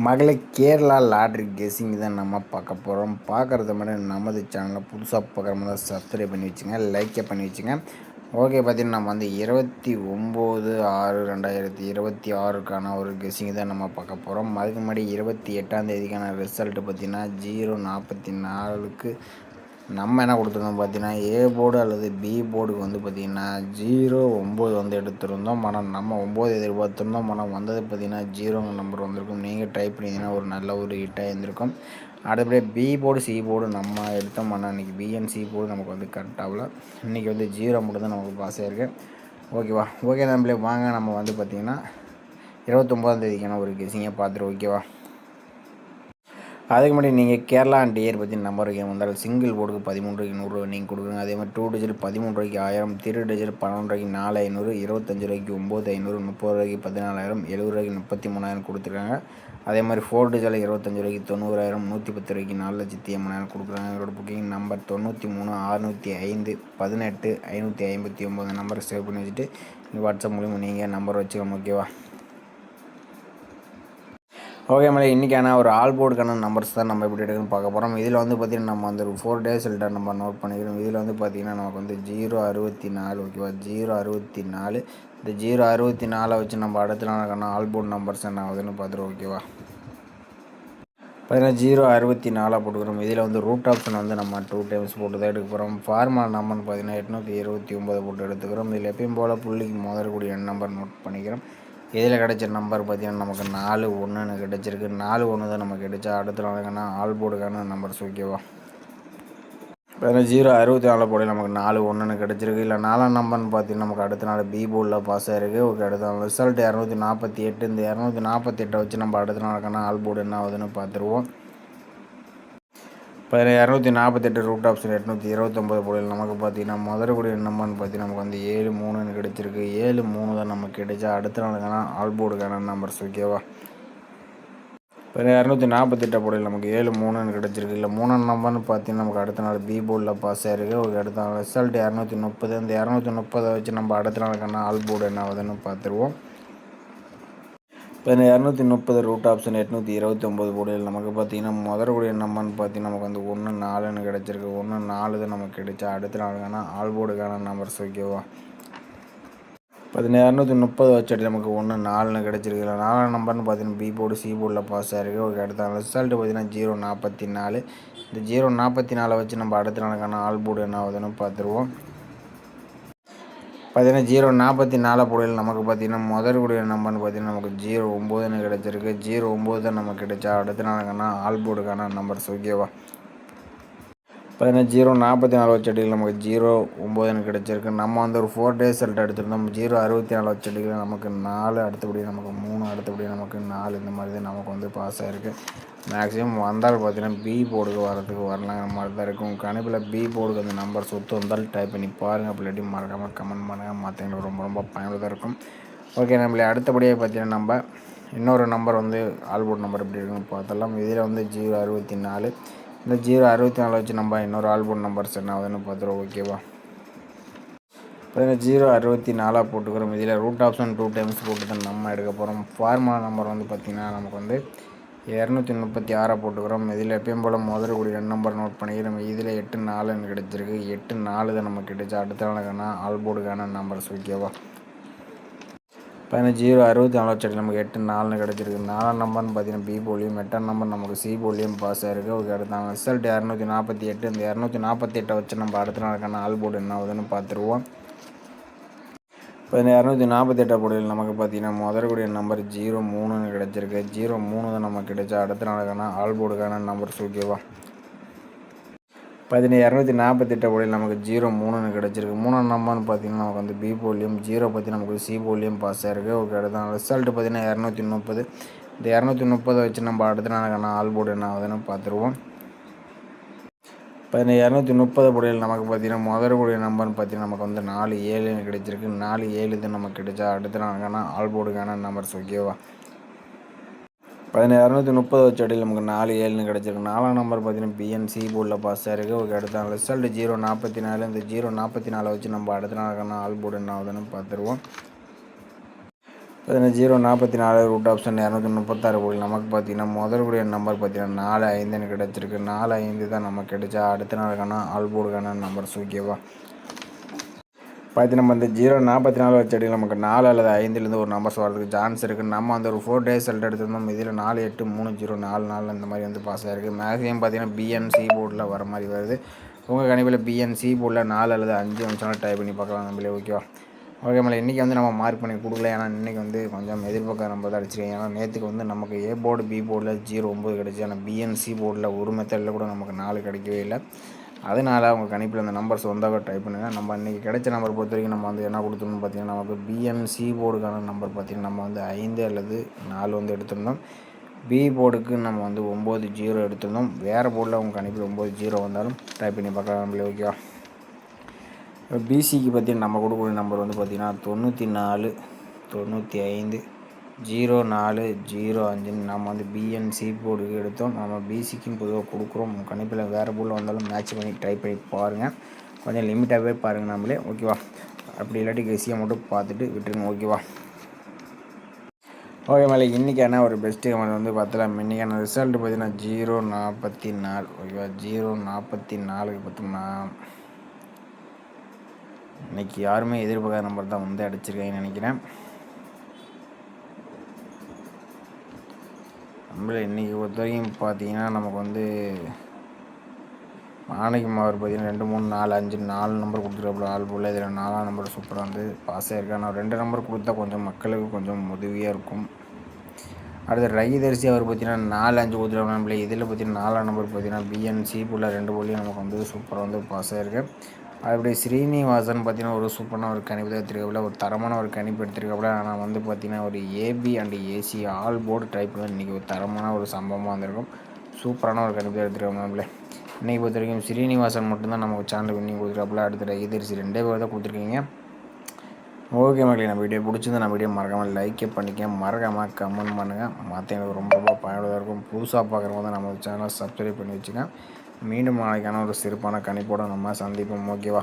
மகளே, Kerala lottery guessing தான் நம்ம பார்க்க போகிறோம். பார்க்குறது மாதிரி நமது சேனலில் புதுசாக பார்க்குற மாதிரி சப்ஸ்கிரைப் பண்ணி வச்சுங்க, லைக்கே பண்ணி வச்சுங்க. ஓகே, பார்த்தீங்கன்னா நம்ம வந்து 29/6/2026க்கான ஒரு கெஸ்ஸிங் தான் நம்ம பார்க்க போகிறோம். அதுக்கு முன்னாடி 28ஆம் தேதிக்கான ரிசல்ட்டு பார்த்தீங்கன்னா 044க்கு நம்ம என்ன கொடுத்துருந்தோம் பார்த்தீங்கன்னா, ஏ போர்டு அல்லது பி போர்டுக்கு வந்து பார்த்திங்கன்னா 09 வந்து எடுத்திருந்தோம். ஆனால் நம்ம 9 எதிர்பார்த்துருந்தோம். ஆனால் வந்தது பார்த்திங்கன்னா 0ங்க நம்பர் வந்திருக்கும். நீங்கள் ட்ரை பண்ணிங்கன்னா ஒரு நல்ல ஒரு ஹிட்டாக இருந்திருக்கும். அடுத்தபடியாக பி போர்டு, சி போர்டு நம்ம எடுத்தோம். ஆனால் இன்றைக்கி பி அண்ட் சி போர்டு நமக்கு வந்து கரெக்ட் ஆகல. இன்றைக்கி வந்து 0 மட்டும் தான் நமக்கு பாஸ் ஆகிருக்கு. ஓகேவா? ஓகே நம்மளே வாங்க, நம்ம வந்து பார்த்திங்கன்னா 29ஆம் தேதிக்கான ஒரு கெஸ்ஸிங்கை பார்த்துட்டு ஓகேவா? அதுக்கு முன்னாடி நீங்கள் கேரளா அண்ட் இயர் பற்றி நம்பர் கேம் வந்தால் சிங்கிள் போர்டுக்கு 13 100 நீங்கள் கொடுக்குங்க. அதே மாதிரி 2 டிஜிட் 13 1000, 3 டிஜிட் 11 4500, 25 9500, 30 14,000, 70 33,000 கொடுத்துருக்காங்க. அதே மாதிரி 4 டிஜிட் 25 90,000, 110 4,80,000 கொடுக்குறாங்க. எங்களோட புக்கிங் நம்பர் 93 605 18 559 நம்பரை சேவ் பண்ணி வச்சுட்டு வாட்ஸ்அப் மூலிமா நீங்கள் நம்பர் வச்சுக்கோங்க. ஓகேவா? ஓகே மேலே, இன்றைக்கான ஒரு ஆல் போர்டுக்கான நம்பர்ஸ் தான் நம்ம எப்படி எடுக்கணும்னு பார்க்க போகிறோம். இதில் வந்து பார்த்திங்கன்னா நம்ம வந்து ஒரு 4 டேஸ் ரிட்டர் நம்ம நோட் பண்ணிக்கிறோம். இதில் வந்து பார்த்திங்கன்னா நமக்கு வந்து 064 ஓகேவா? 064 இந்த 064 வச்சு நம்ம அடுத்த நாளுக்கான ஆல் போர்டு நம்பர்ஸ் என்ன ஆகுதுன்னு பார்த்துருவோம். ஓகேவா? பார்த்தீங்கன்னா 064 போட்டுக்கிறோம். இதில் வந்து ரூட் ஆப்ஷன் வந்து நம்ம 2 டைம்ஸ் போட்டு தான் எடுக்க போகிறோம். ஃபார்மல் நம்பர்னு பார்த்தீங்கன்னா 829 போட்டு எடுத்துக்கிறோம். இதில் எப்பயும் போல் புள்ளிக்கு முதலக்கூடிய நம்பர் நோட் பண்ணிக்கிறோம். இதில் கிடைச்ச நம்பர் பார்த்திங்கன்னா நமக்கு 4 1ன்னு கிடச்சிருக்கு. 4 1 தான் நமக்கு கிடைச்சா அடுத்த நாளுக்கான ஆல் போர்டுக்கான நம்பர்ஸ். ஓகேவா? பார்த்தீங்கன்னா 064 போர்டு நமக்கு 4 1ன்னு கிடச்சிருக்கு. இல்லை 4ஆம் நம்பர்னு பார்த்தீங்கன்னா நமக்கு அடுத்த நாள் பி போர்டில் பாஸ் ஆகிருக்கு. ஓகே, அடுத்த நாள் ரிசல்ட் 248. இந்த 248 வச்சு நம்ம அடுத்த நாளுக்கான ஆல் போர்டு என்ன ஆகுதுன்னு பார்த்துருவோம். இப்போ 248 ரூட் ஆப்ஷன் 829 போர்டில் நமக்கு பார்த்தீங்கன்னா முதல்கூடிய நம்பர்னு பார்த்தீங்கன்னா நமக்கு வந்து 7 3ன்னு கிடச்சிருக்கு. 7 3 தான் நமக்கு கிடைச்சா அடுத்த நாளுக்கான ஆல் போர்டுக்கான நம்பர்ஸ். ஓகேவா? இப்போ 248 போர்டில் நமக்கு 7 3ன்னு கிடச்சிருக்கு. இல்லை 3ஆம் நம்பர்னு பார்த்தீங்கன்னா நமக்கு அடுத்த நாள் பி போர்டில் பாஸ் ஆகிருக்கு. ஒரு அடுத்த நாள் ரிசல்ட் 230. இந்த 230 வச்சு நம்ம அடுத்த நாளுக்கான ஆல் போர்டு என்ன ஆகுதுன்னு பார்த்துருவோம். இப்போ 230 ரூட் ஆப்ஷன் 829 போர்டில் நமக்கு பார்த்தீங்கன்னா முதல்கூடிய நம்பர்னு பார்த்தீங்கன்னா நமக்கு வந்து 1 4ன்னு கிடச்சிருக்கு. 1 4 தான் நமக்கு கிடைச்சா அடுத்த நாளுக்கான ஆல் போர்டுக்கான நம்பர்ஸ். ஓகேவா? பார்த்தீங்கன்னா 230 வச்சுட்டு நமக்கு 1 4ன்னு கிடச்சிருக்கு. இல்லை 4ஆம் நம்பர்னு பார்த்தீங்கன்னா பி போர்டு, சி போர்டில் பாஸ் ஆகிருக்கு. ஓகே, அடுத்த ரிசல்ட்டு பார்த்தீங்கன்னா 044. இந்த 044 வச்சு நம்ம அடுத்த நாளுக்கான ஆல் போர்டு என்ன ஆகுதுன்னு பார்த்துருவோம். பார்த்தீங்கன்னா 044 போர்டில் நமக்கு பார்த்தீங்கன்னா முதல்கூடிய நம்பர்னு பார்த்தீங்கன்னா நமக்கு 09ன்னு கிடச்சிருக்கு. 09 தான் நமக்கு கிடைச்சா அடுத்த நாளுக்கான ஆல் போர்டுக்கான நம்பர்ஸ். ஓகேவா? பார்த்தீங்கன்னா 044 வச்சடியில் நமக்கு 09ன்னு கிடச்சிருக்கு. நம்ம வந்து ஒரு 4 டேஸ் ரிசல்ட் எடுத்துருந்தோம். 064 வச்சடியில் நமக்கு 4, அடுத்தபடி நமக்கு 3, அடுத்தபடி நமக்கு 4 இந்த மாதிரி தான் நமக்கு வந்து பாஸ் ஆகிருக்கு. மேக்ஸிமம் வந்தால் பார்த்தீங்கன்னா பி போர்டுக்கு வரதுக்கு வரலாங்கிற மாதிரி தான் இருக்கும். கணிப்பில் பி போர்டுக்கு அந்த நம்பர் சொத்து வந்தால் டைப் பண்ணி பாருங்கள். அப்படி இல்லாட்டி மறக்காமல் கமெண்ட் பண்ணுங்கள். மற்றவங்களுக்கு ரொம்ப ரொம்ப பயனுள்ளதாக இருக்கும். ஓகே, நம்மளே அடுத்தபடியாக பார்த்தீங்கன்னா நம்ம இன்னொரு நம்பர் வந்து ஆல் போர்டு நம்பர் எப்படி இருக்குன்னு பார்த்தலாம். இதில் வந்து 064. இந்த 064 வச்சு நம்ம இன்னொரு ஆல் போர்டு நம்பர்ஸ் என்ன ஆகுதுன்னு பார்த்துருவோம். ஓகேவா? பார்த்தீங்கன்னா 064 போட்டுக்கிறோம். இதில் ரூட் ஆப்ஷன் 2 டைம்ஸ் போட்டு தான் நம்ம எடுக்க போகிறோம். ஃபார்முலா நம்பர் வந்து பார்த்திங்கன்னா நமக்கு வந்து 236 போட்டுக்கிறோம். இதில் எப்பயும் போல் முதல்கூடிய நம்பர் நோட் பண்ணிக்கிறோம். இதில் 8 4ன்னு கிடச்சிருக்கு. 8 4 தான் நமக்கு கிடைச்சா அடுத்த நாளுக்கான ஆல் போர்டுக்கான நம்பர்ஸ். ஓகேவா? 064 வச்சு நமக்கு 8 4ன்னு கிடச்சிருக்கு. 4ஆம் நம்பர்னு பார்த்தீங்கன்னா பி போலியும், 8ஆம் நம்பர் நமக்கு சி போலியும் பாஸ் ஆகிருக்கு. ஓகே, அடுத்த ரிசல்ட் 248. இந்த 248 வச்சு நம்ம அடுத்த நாளுக்கான ஆல் போர்டு என்ன ஆகுதுன்னு பார்த்துருவோம். இப்போ இந்த 248 போர்டில் நமக்கு பார்த்தீங்கன்னா முதல்கூடிய நம்பர் 03ன்னு கிடச்சிருக்கு. 03 தான் நமக்கு கிடைச்சா அடுத்த நாளுக்கான ஆல் போர்டுக்கான நம்பர்ஸ். ஓகேவா? பார்த்தீங்கன்னா 248 போர்டில் நமக்கு 03ன்னு கிடச்சிருக்கு. 3ஆம் நம்பர்னு பார்த்தீங்கன்னா நமக்கு வந்து பி போலியும், 0 பற்றி நமக்கு சி போலியும் பாஸ் ஆகிருக்கு. ஓகே, அடுத்த ரிசல்ட் பார்த்தீங்கன்னா 230. இந்த 230 வச்சு நம்ம அடுத்த நாளுக்கான ஆல் போர்டு என்ன ஆகுதுன்னு பார்த்துருவோம். இப்போ இந்த 230 போர்டில் நமக்கு பார்த்தீங்கன்னா முதல்கூடிய நம்பர்னு பார்த்தீங்கன்னா நமக்கு வந்து 4 7ன்னு கிடச்சிருக்கு. 4 7 தான் நமக்கு கிடைச்சா அடுத்த நாளுக்கான ஆல் போர்டுக்கான நம்பர்ஸ். ஓகேவா? 230 வச்ச அடியில் நமக்கு 4 7ன்னு கிடச்சிருக்கு. 4ஆம் நம்பர் பார்த்தீங்கன்னா பிஎன்சி போர்டில் பாஸ் ஆகிருக்கு. ஓகே, அடுத்த ரிசல்ட் 044. இந்த 044 வச்சு நம்ம அடுத்த நாளுக்கான ஆல் போர்டு என்ன ஆகுதுன்னு பார்த்துருவோம். 044 ரூட் ஆப்ஷன் 236 போல் நமக்கு பார்த்தீங்கன்னா முதலுடைய நம்பர் பார்த்தீங்கன்னா 45ன்னு கிடச்சிருக்கு. 45 தான் நமக்கு கிடைச்சா அடுத்த நாளுக்கான ஆல்போர்டுக்கான நம்பர்ஸ் ஓகேவா. பார்த்தீங்கன்னா நம்ம இந்த 044 வச்சடி நமக்கு 4 அல்லது 5லேருந்து ஒரு நம்பர்ஸ் வரதுக்கு சான்ஸ் இருக்குது. நம்ம அந்த ஒரு 4 டேஸ் ரிசல்ட் எடுத்திருந்தோம். இதில் 4, 8, 3, 0, 4, 4 இந்த மாதிரி வந்து பாஸ் ஆகிருக்கு. மேக்ஸிமம் பார்த்தீங்கன்னா பிஎன்சி போர்டில் வர மாதிரி வருது. உங்கள் கணிப்பில் பிஎன்சி போர்டில் 4 அல்லது 5 வந்துச்சுன்னா ட்ரை பண்ணி பார்க்கலாம் நம்மளே ஓகேவா. ஓகே மேலே இன்றைக்கி வந்து நம்ம மார்க் பண்ணி கொடுக்கல. ஏன்னா இன்றைக்கி வந்து கொஞ்சம் எதிர்பார்க்க நம்ம தான் அடிச்சிருக்கேன். ஏன்னா நேற்றுக்கு வந்து நமக்கு ஏ போர்டு பி போர்டில் 0-9 கிடச்சி. ஆனால் பிஎன்சி போர்டில் ஒரு மெத்தடில் கூட நமக்கு 4 கிடைக்கவே இல்லை. அதனால் அவங்க கணிப்பில் அந்த நம்பர்ஸ் வந்தால் ட்ரை பண்ணுங்கள். நம்ம இன்றைக்கி கிடைச்ச நம்பர் பொறுத்த வரைக்கும் நம்ம வந்து என்ன கொடுத்துருந்தோம் பார்த்தீங்கன்னா நமக்கு பிஎன்சி போர்டுக்கான நம்பர் பார்த்திங்கன்னா நம்ம வந்து 5 அல்லது 4 வந்து எடுத்திருந்தோம். பி போர்டுக்கு நம்ம வந்து 9-0 எடுத்திருந்தோம். வேறு போர்டில் அவங்க கணிப்பில் 9-0 வந்தாலும் ட்ரை பண்ணி பார்க்கலாம் நம்மளே ஓகேவா. பிசிக்கு பார்த்தீங்கன்னா நம்ம கொடுக்கக்கூடிய நம்பர் வந்து பார்த்திங்கன்னா 94 95 04 05 நம்ம வந்து பிஎன்சி போர்டுக்கு எடுத்தோம். நம்ம பிசிக்கும் பொதுவாக கொடுக்குறோம். கணிப்பில் வேறு போர்டில் வந்தாலும் மேட்ச் பண்ணி ட்ரை பண்ணி பாருங்கள். கொஞ்சம் லிமிட்டாகவே பாருங்கள் நம்மளே ஓகேவா. அப்படி இல்லாட்டி கெஸியாக மட்டும் பார்த்துட்டு விட்டுருங்க ஓகேவா. ஓகே மேலே இன்றைக்கான ஒரு பெஸ்ட்டு கமெண்ட் வந்து பார்த்தலாம். இன்றைக்கான ரிசல்ட் பார்த்தீங்கன்னா 044 ஓகேவா. 044 பார்த்தோம்னா இன்றைக்கி யாருமே எதிர்பார்க்காத நம்பர் தான் வந்து அடிச்சிருக்காங்கன்னு நினைக்கிறேன். நம்மள இன்றைக்கி பொறுத்த வரைக்கும் பார்த்தீங்கன்னா நமக்கு வந்து மாணிக்கம் அவர் பார்த்தீங்கன்னா 2, 3, 4, 5 4 நம்பர் கொடுத்துருக்காப்புல ஆள் போல். இதில் 4ஆம் நம்பர் சூப்பராக வந்து பாஸ் ஆகிருக்கு. ஆனால் 2 நம்பர் கொடுத்தா கொஞ்சம் மக்களுக்கு கொஞ்சம் உதவியாக இருக்கும். அடுத்து ரகிதரிசி அவர் பார்த்தீங்கன்னா 4, 5 கொடுத்துருக்காங்க நம்மளே. இதில் பார்த்தீங்கன்னா 4ஆம் நம்பர் பார்த்தீங்கன்னா பிஎன்சி போல் 2 போலியும் நமக்கு வந்து சூப்பராக வந்து பாஸ் ஆகிருக்கு. அப்படி ஸ்ரீனிவாசன் பார்த்தீங்கன்னா ஒரு சூப்பரான ஒரு கணிப்பு தான் எடுத்திருக்காப்புல. ஒரு தரமான ஒரு கணிப்பு எடுத்திருக்காப்புல. ஆனால் வந்து பார்த்தீங்கன்னா ஒரு AB and AC all board try பண்ணி இன்றைக்கி ஒரு தரமான ஒரு சம்பவமாக வந்திருக்கும். சூப்பரான ஒரு கணிப்பு தான் எடுத்துருக்காங்க நம்மளே. இன்றைக்கி பொறுத்த வரைக்கும் ஸ்ரீனிவாசன் மட்டும்தான் நமக்கு சேனல் வின்னிங் கொடுத்துருக்காப்புல. அடுத்த ரகிதரிசி 2 பேர் தான் கொடுத்துருக்கீங்க. ஓகே மக்களே, நம்ம வீடியோ பிடிச்சிருந்தா நம்ம வீடியோ மறக்காமல் லைக்கே பண்ணிக்க, மறக்காமல் கமெண்ட் பண்ணுங்கள். மற்ற எனக்கு ரொம்ப ரொம்ப பயனுள்ளதாக இருக்கும். புதுசாக பார்க்குறவங்க தான் நம்ம சேனலை சப்ஸ்கிரைப் பண்ணி வச்சுங்க. மீண்டும் நாளைக்கான ஒரு சிறப்பான கணிப்போடு நம்ம சந்திப்போம் ஓகேவா.